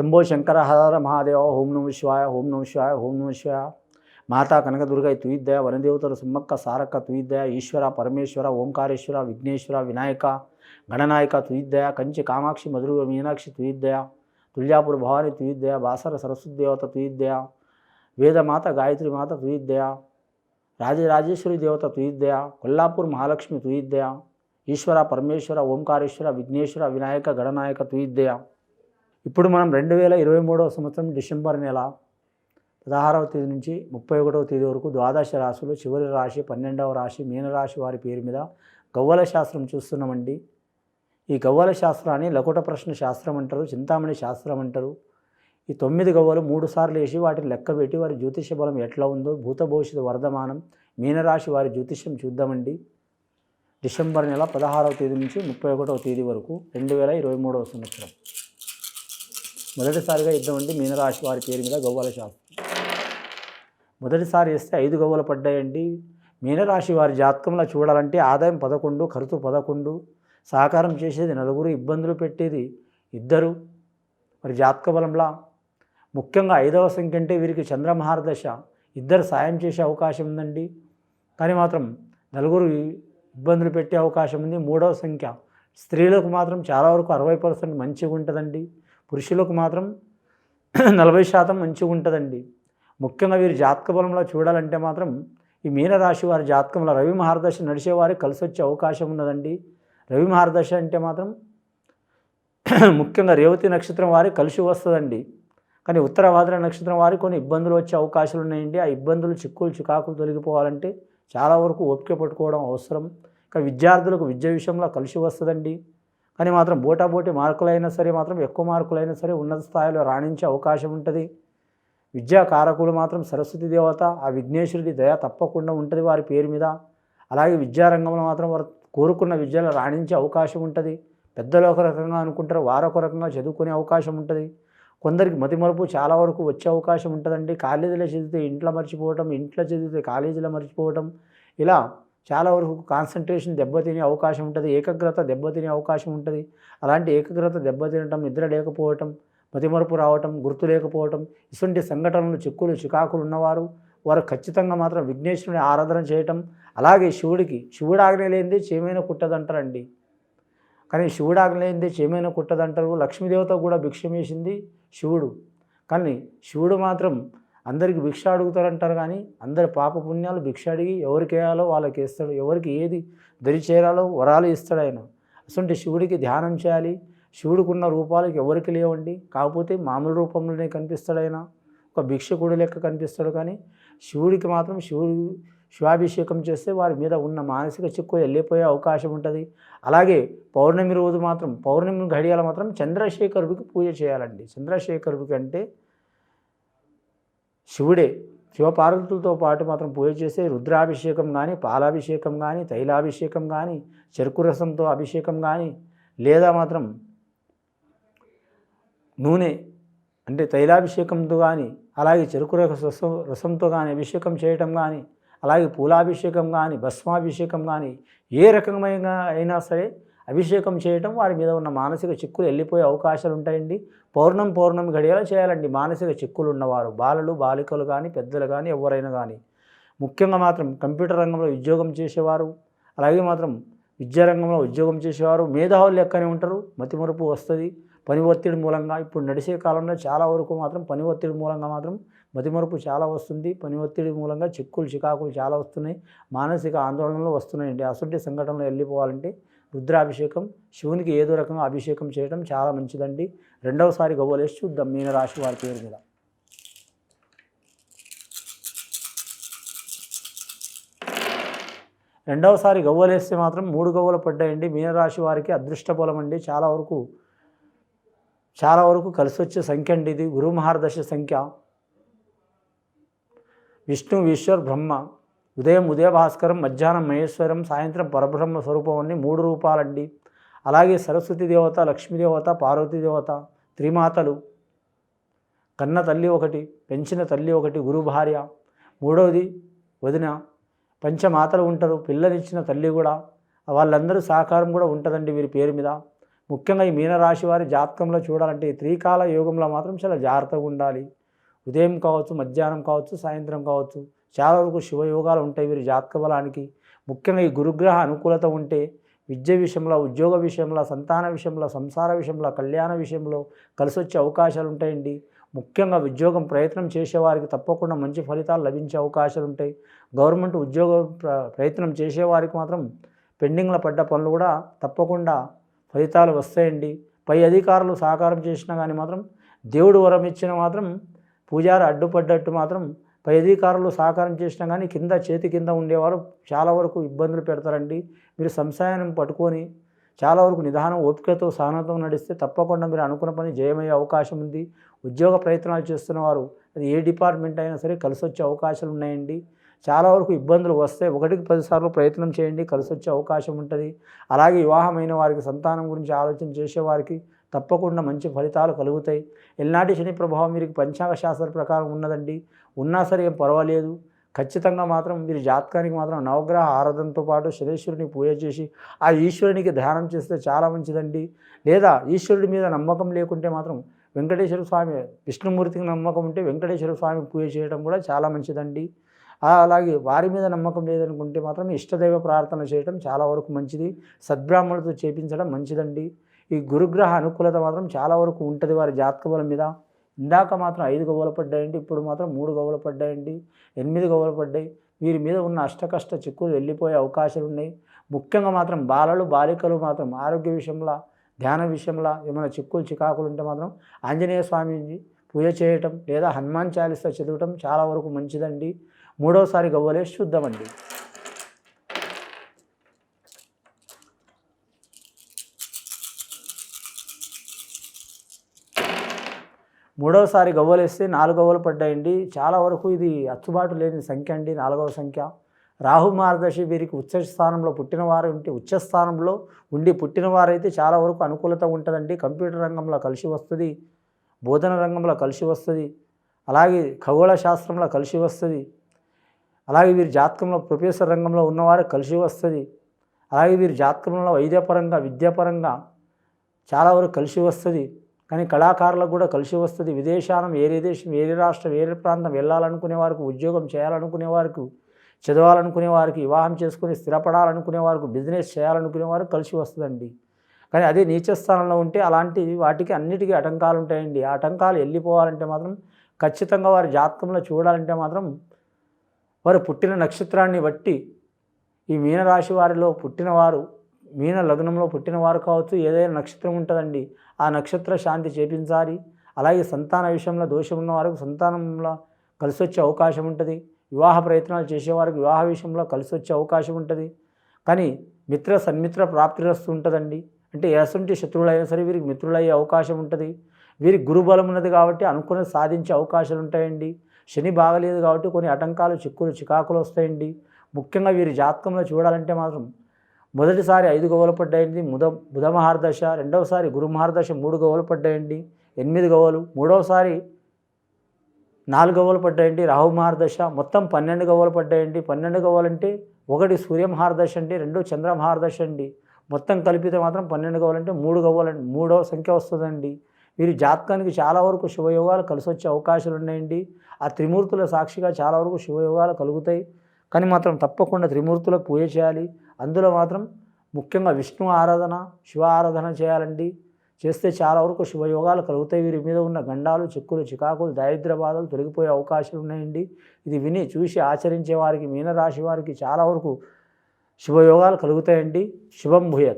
శంభో శంకర హర మహాదేవ ఓం నమ శివాయ ఓం నమ శివాయ ఓం నమ శివాయ. మాతా కనకదుర్గ తుయిద్దయ వనదేవతలు సుమ్మక్క సారక్క తుయిద్దయ ఈశ్వర పరమేశ్వర ఓంకారేశ్వర విఘ్నేశ్వర వినాయక గణనాయక తుయిద్దయ కంచి కామాక్షి మధుర మీనాక్షి తుయిద్దయ తుల్యాపుర భవాని తుయిద్దయ బాసర సరస్వతి దేవత తుయిద్దయ వేదమాత గాయత్రి మాత తుయిద్దయ రాజరాజేశ్వరి దేవత తుయిద్దయ కొల్లాపూర్ మహాలక్ష్మి తుయిద్దయ ఈశ్వర పరమేశ్వర ఓంకారేశ్వర విఘ్నేశ్వర వినాయక గణనాయక తుయిద్దయ. ఇప్పుడు మనం 2023వ సంవత్సరం డిసెంబర్ నెల 16వ తేదీ నుంచి 31వ తేదీ వరకు ద్వాదశ రాశులు చివరి రాశి 12వ రాశి మీనరాశి వారి పేరు మీద గవ్వల శాస్త్రం చూస్తున్నామండి. ఈ గవ్వల శాస్త్రాన్ని లకుట ప్రశ్న శాస్త్రం అంటారు, చింతామణి శాస్త్రం అంటారు. ఈ 9 గవ్వలు 3 సార్లు వేసి వాటిని లెక్కబెట్టి వారి జ్యోతిష బలం ఎట్లా ఉందో భూత భవిష్యత్తు వర్ధమానం మీనరాశి వారి జ్యోతిష్యం చూద్దామండి. డిసెంబర్ నెల 16వ తేదీ నుంచి 31వ తేదీ వరకు 2023వ సంవత్సరం. మొదటిసారిగా ఇద్దామండి మీనరాశి వారి పేరు మీద గవ్వల శాస్త్రం. మొదటిసారి వేస్తే 5 గవ్వలు పడ్డాయండి. మీనరాశి వారి జాతకంలో చూడాలంటే ఆదాయం 11, ఖర్చు 11, సహకారం చేసేది 4, ఇబ్బందులు పెట్టేది 2. మరి జాతక బలంలా ముఖ్యంగా 5వ సంఖ్య అంటే వీరికి చంద్రమహారదశ 2 సాయం చేసే అవకాశం ఉందండి. కానీ మాత్రం 4 ఇబ్బందులు పెట్టే అవకాశం ఉంది. 3వ సంఖ్య స్త్రీలకు మాత్రం చాలా వరకు 60% మంచిగా ఉంటుందండి. పురుషులకు మాత్రం 40% మంచిగా ఉంటుందండి. ముఖ్యంగా వీరి జాతక బలంలో చూడాలంటే మాత్రం ఈ మీనరాశి వారి జాతకంలో రవి మహారదశ నడిచేవారికి కలిసి వచ్చే అవకాశం ఉన్నదండి. రవి మహారదశ అంటే మాత్రం ముఖ్యంగా రేవతి నక్షత్రం వారికి కలిసి వస్తుందండి. కానీ ఉత్తరభాద్ర నక్షత్రం వారికి కొన్ని ఇబ్బందులు వచ్చే అవకాశాలు ఉన్నాయండి. ఆ ఇబ్బందులు చిక్కులు చికాకులు తొలగిపోవాలంటే చాలా వరకు ఓపిక పట్టుకోవడం అవసరం. కానీ విద్యార్థులకు విద్య విషయంలో కలిసి వస్తుందండి. కానీ మాత్రం బోటాబోటి మార్కులైనా సరే మాత్రం ఎక్కువ మార్కులైనా సరే ఉన్నత స్థాయిలో రాణించే అవకాశం ఉంటుంది. విద్యా కారకులు మాత్రం సరస్వతి దేవత ఆ విఘ్నేశ్వరుడి దయ తప్పకుండా ఉంటుంది వారి పేరు మీద. అలాగే విద్యారంగంలో మాత్రం వారు కోరుకున్న విద్యలో రాణించే అవకాశం ఉంటుంది. పెద్దలు ఒక రకంగా అనుకుంటారు, వారొక రకంగా చదువుకునే అవకాశం ఉంటుంది. కొందరికి మతిమరుపు చాలా వరకు వచ్చే అవకాశం ఉంటుందండి. కాలేజీలో చదివితే ఇంట్లో మర్చిపోవటం, ఇంట్లో చదివితే కాలేజీలో మర్చిపోవటం, ఇలా చాలా వరకు కాన్సన్ట్రేషన్ దెబ్బతినే అవకాశం ఉంటుంది. ఏకాగ్రత దెబ్బతినే అవకాశం ఉంటుంది. అలాంటి ఏకాగ్రత దెబ్బతినటం, నిద్ర లేకపోవటం, మతిమరుపు రావటం, గుర్తు లేకపోవటం, ఇటువంటి సంఘటనలు చిక్కులు చికాకులు ఉన్నవారు వారు ఖచ్చితంగా మాత్రం విఘ్నేశ్వరుని ఆరాధన చేయటం. అలాగే శివుడు ఆజ్ఞ లేనిదే చేమైనా కుట్టదంటారండి. కానీ శివుడు ఆజ్ఞ లేనిదే చేమైనా కుట్టదంటారు. లక్ష్మీదేవత కూడా భిక్షం వేసింది శివుడు. కానీ శివుడు మాత్రం అందరికి భిక్ష అడుగుతారంటారు. కానీ అందరి పాప పుణ్యాలు భిక్ష అడిగి ఎవరికి వేయాలో వాళ్ళకి ఇస్తాడు. ఎవరికి ఏది దరి చేరాలో వరాలు ఇస్తాడు ఆయన. అసలు శివుడికి ధ్యానం చేయాలి. శివుడికి ఉన్న రూపాలకు ఎవరికి లేవండి. కాకపోతే మామూలు రూపంలోనే కనిపిస్తాడు ఆయన. ఒక భిక్షకుడు లెక్క కనిపిస్తాడు. కానీ శివుడికి మాత్రం శివాభిషేకం చేస్తే వారి మీద ఉన్న మానసిక చిక్కు వెళ్ళిపోయే అవకాశం ఉంటుంది. అలాగే పౌర్ణమి రోజు మాత్రం పౌర్ణమి గడియాల మాత్రం చంద్రశేఖరుడికి పూజ చేయాలండి. చంద్రశేఖరుడికి అంటే శివుడే. శివపార్వతులతో పాటు మాత్రం పూజ చేసే రుద్రాభిషేకం కానీ, పాలాభిషేకం కానీ, తైలాభిషేకం కానీ, చెరుకు రసంతో అభిషేకం కానీ, లేదా మాత్రం నూనె అంటే తైలాభిషేకంతో కానీ, అలాగే చెరుకు రసంతో కానీ అభిషేకం చేయటం కానీ, అలాగే పూలాభిషేకం కానీ, భస్మాభిషేకం కానీ, ఏ రకమైన అయినా సరే అభిషేకం చేయటం వారి మీద ఉన్న మానసిక చిక్కులు వెళ్ళిపోయే అవకాశాలు ఉంటాయండి. పౌర్ణమి గడియాలు చేయాలండి. మానసిక చిక్కులు ఉన్నవారు బాలలు, బాలికలు కానీ, పెద్దలు కానీ, ఎవరైనా కానీ, ముఖ్యంగా మాత్రం కంప్యూటర్ రంగంలో ఉద్యోగం చేసేవారు, అలాగే మాత్రం విద్యారంగంలో ఉద్యోగం చేసేవారు మేధావులు లెక్కనే ఉంటారు. మతిమరుపు వస్తుంది పని ఒత్తిడి మూలంగా. ఇప్పుడు నడిచే కాలంలో చాలా వరకు మాత్రం పని ఒత్తిడి మూలంగా మాత్రం మతిమరుపు చాలా వస్తుంది. పని ఒత్తిడి మూలంగా చిక్కులు చికాకులు చాలా వస్తున్నాయి. మానసిక ఆందోళనలు వస్తున్నాయండి. అసలు సంఘటనలు వెళ్ళిపోవాలంటే రుద్రాభిషేకం, శివునికి ఏదో రకంగా అభిషేకం చేయడం చాలా మంచిదండి. రెండవసారి గవ్వలేసి చూద్దాం మీనరాశి వారి పేరు మీద. రెండవసారి గవ్వలేస్తే మాత్రం 3 గవ్వలు పడ్డాయండి. మీనరాశి వారికి అదృష్ట బలం అండి. చాలా వరకు కలిసి వచ్చే సంఖ్య అండి ఇది. గురు మహారదశ సంఖ్య. విష్ణు, ఈశ్వర్, బ్రహ్మ. ఉదయం ఉదయ భాస్కరం, మధ్యాహ్నం మహేశ్వరం, సాయంత్రం పరబ్రహ్మ స్వరూపం అన్ని 3 రూపాలండి. అలాగే సరస్వతి దేవత, లక్ష్మీదేవత, పార్వతీ దేవత, త్రిమాతలు, కన్న తల్లి ఒకటి, పెంచిన తల్లి ఒకటి, గురు భార్య, 3వది వదిన, పంచమాతలు ఉంటారు. పిల్లనిచ్చిన తల్లి కూడా వాళ్ళందరూ సహకారం కూడా ఉంటుందండి వీరి పేరు మీద. ముఖ్యంగా ఈ మీనరాశి వారి జాతకంలో చూడాలంటే ఈ త్రికాల యోగంలో మాత్రం చాలా జాగ్రత్తగా ఉండాలి. ఉదయం కావచ్చు, మధ్యాహ్నం కావచ్చు, సాయంత్రం కావచ్చు, చాలా వరకు శుభయోగాలు ఉంటాయి వీరి జాతక బలానికి. ముఖ్యంగా ఈ గురుగ్రహ అనుకూలత ఉంటే విద్య విషయంలో, ఉద్యోగ విషయంలో, సంతాన విషయంలో, సంసార విషయంలో, కళ్యాణ విషయంలో కలిసొచ్చే అవకాశాలు ఉంటాయండి. ముఖ్యంగా ఉద్యోగం ప్రయత్నం చేసేవారికి తప్పకుండా మంచి ఫలితాలు లభించే అవకాశాలు ఉంటాయి. గవర్నమెంట్ ఉద్యోగ ప్రయత్నం చేసేవారికి మాత్రం పెండింగ్లో పడ్డ పనులు కూడా తప్పకుండా ఫలితాలు వస్తాయండి. పై అధికారులు సహకారం చేసినా కానీ మాత్రం, దేవుడు వరం ఇచ్చిన మాత్రం, పూజారి అడ్డుపడ్డట్టు మాత్రం పై అధికారులు సహకారం చేసినా కానీ కింద చేతి కింద ఉండేవారు చాలా వరకు ఇబ్బందులు పెడతారండి. మీరు సంశయాన్ని పట్టుకొని చాలా వరకు నిదానం, ఓపికతో, సహనంతో నడిస్తే తప్పకుండా మీరు అనుకున్న పని జయమయ్యే అవకాశం ఉంది. ఉద్యోగ ప్రయత్నాలు చేస్తున్నవారు అది ఏ డిపార్ట్మెంట్ అయినా సరే కలిసి వచ్చే అవకాశాలు ఉన్నాయండి. చాలా వరకు ఇబ్బందులు వస్తే 1కి 10 సార్లు ప్రయత్నం చేయండి, కలిసి వచ్చే అవకాశం ఉంటుంది. అలాగే వివాహమైన వారికి, సంతానం గురించి ఆలోచన చేసేవారికి తప్పకుండా మంచి ఫలితాలు కలుగుతాయి. ఎల్నాటి శని ప్రభావం వీరికి పంచాంగ శాస్త్ర ప్రకారం ఉన్నదండి. ఉన్నా సరే ఏం పర్వాలేదు. ఖచ్చితంగా మాత్రం వీరి జాతకానికి మాత్రం నవగ్రహ ఆరాధనతో పాటు శనేశ్వరుని పూజ చేసి ఆ ఈశ్వరునికి ధ్యానం చేస్తే చాలా మంచిదండి. లేదా ఈశ్వరుడి మీద నమ్మకం లేకుంటే మాత్రం వెంకటేశ్వర స్వామి, విష్ణుమూర్తికి నమ్మకం ఉంటే వెంకటేశ్వర స్వామి పూజ చేయడం కూడా చాలా మంచిదండి. అలాగే వారి మీద నమ్మకం లేదనుకుంటే మాత్రం ఇష్టదైవ ప్రార్థన చేయడం చాలా వరకు మంచిది. సద్బ్రాహ్మణులతో చేపించడం మంచిదండి. ఈ గురుగ్రహ అనుకూలత మాత్రం చాలా వరకు ఉంటుంది వారి జాతక బలం మీద. ఇందాక మాత్రం 5 గవ్వలు పడ్డాయండి, ఇప్పుడు మాత్రం 3 గవ్వలు పడ్డాయండి, 8 గవ్వలు పడ్డాయి. వీరి మీద ఉన్న అష్టకష్ట చిక్కులు వెళ్ళిపోయే అవకాశాలు ఉన్నాయి. ముఖ్యంగా మాత్రం బాలలు, బాలికలు మాత్రం ఆరోగ్య విషయంలో, ధ్యాన విషయంలో ఏమైనా చిక్కులు చికాకులు ఉంటే మాత్రం ఆంజనేయ స్వామిని పూజ చేయటం లేదా హనుమాన్ చాలీసా చదవటం చాలా వరకు మంచిదండి. మూడవసారి గవ్వలేసి చూద్దామండి. మూడవసారి గవ్వలేస్తే 4 గవ్వలు పడ్డాయండి. చాలా వరకు ఇది అచ్చుబాటు లేని సంఖ్య అండి, 4వ సంఖ్య. రాహు మార్గదర్శి వీరికి ఉచ్చ స్థానంలో పుట్టినవారు ఉంటే, ఉచ్చ స్థానంలో ఉండి పుట్టినవారైతే చాలా వరకు అనుకూలత ఉంటుందండి. కంప్యూటర్ రంగంలో కలిసి వస్తుంది, బోధన రంగంలో కలిసి వస్తుంది, అలాగే ఖగోళ శాస్త్రంలో కలిసి వస్తుంది. అలాగే వీరి జాతకంలో ప్రొఫెసర్ రంగంలో ఉన్నవారు కలిసి వస్తుంది. అలాగే వీరి జాతకంలో వైద్యపరంగా, విద్యాపరంగా చాలా వరకు కలిసి వస్తుంది. కానీ కళాకారులకు కూడా కలిసి వస్తుంది. విదేశానం, వేరే దేశం, వేరే రాష్ట్రం, వేరే ప్రాంతం వెళ్ళాలనుకునే వారికి, ఉద్యోగం చేయాలనుకునే వారికి, చదవాలనుకునే వారికి, వివాహం చేసుకుని స్థిరపడాలనుకునే వారికి, బిజినెస్ చేయాలనుకునే వారికి కలిసి వస్తుందండి. కానీ అదే నీచ స్థానంలో ఉంటే అలాంటి వాటికి అన్నిటికీ ఆటంకాలు ఉంటాయండి. ఆ ఆటంకాలు వెళ్ళిపోవాలంటే మాత్రం ఖచ్చితంగా వారి జాతకంలో చూడాలంటే మాత్రం వారు పుట్టిన నక్షత్రాన్ని బట్టి, ఈ మీనరాశి వారిలో పుట్టినవారు, మీన లగ్నంలో పుట్టినవారు కావచ్చు, ఏదైనా నక్షత్రం ఉంటుందండి, ఆ నక్షత్ర శాంతి చేపించాలి. అలాగే సంతాన విషయంలో దోషం ఉన్న వారికి సంతానంలో కలిసి వచ్చే అవకాశం ఉంటుంది. వివాహ ప్రయత్నాలు చేసేవారికి వివాహ విషయంలో కలిసి వచ్చే అవకాశం ఉంటుంది. కానీ మిత్ర సన్మిత్ర ప్రాప్తిరస్తు ఉంటుందండి. అంటే ఎసంటి శత్రువులైనా సరే వీరికి మిత్రులయ్యే అవకాశం ఉంటుంది. వీరికి గురుబలం ఉన్నది కాబట్టి అనుకున్నది సాధించే అవకాశాలు ఉంటాయండి. శని బాగలేదు కాబట్టి కొన్ని ఆటంకాలు, చిక్కులు, చికాకులు వస్తాయండి. ముఖ్యంగా వీరి జాతకంలో చూడాలంటే మాత్రం మొదటిసారి 5 గవ్వలు పడ్డాయండి, బుధ మహార్దశ. రెండవసారి గురు మహార్దశ 3 గవ్వలు పడ్డాయండి, 8 గవ్వలు. మూడవసారి 4 గవ్వలు పడ్డాయండి, రాహు మహార్దశ. మొత్తం 12 గవ్వలు పడ్డాయండి. 12 గవ్వలు అంటే 1 సూర్య మహార్దశ అండి, 2 చంద్ర మహార్దశ అండి. మొత్తం కలిపితే మాత్రం 12 గవ్వలు అంటే 3 గవ్వలు అండి, 3వ సంఖ్య వస్తుందండి. వీరి జాతకానికి చాలా వరకు శుభయోగాలు కలిసి వచ్చే అవకాశాలు ఉన్నాయండి. ఆ త్రిమూర్తుల సాక్షిగా చాలా వరకు శుభయోగాలు కలుగుతాయి. కానీ మాత్రం తప్పకుండా త్రిమూర్తులకు పూజ చేయాలి. అందులో మాత్రం ముఖ్యంగా విష్ణు ఆరాధన, శివ ఆరాధన చేయాలండి. చేస్తే చాలా వరకు శుభయోగాలు కలుగుతాయి. వీరి మీద ఉన్న గండాలు, చిక్కులు, చికాకులు, దారిద్ర్య బాధలు తొలగిపోయే అవకాశాలు ఉన్నాయండి. ఇది విని చూసి ఆచరించే వారికి, మీనరాశి వారికి చాలా వరకు శుభయోగాలు కలుగుతాయండి. శుభం భూయత్.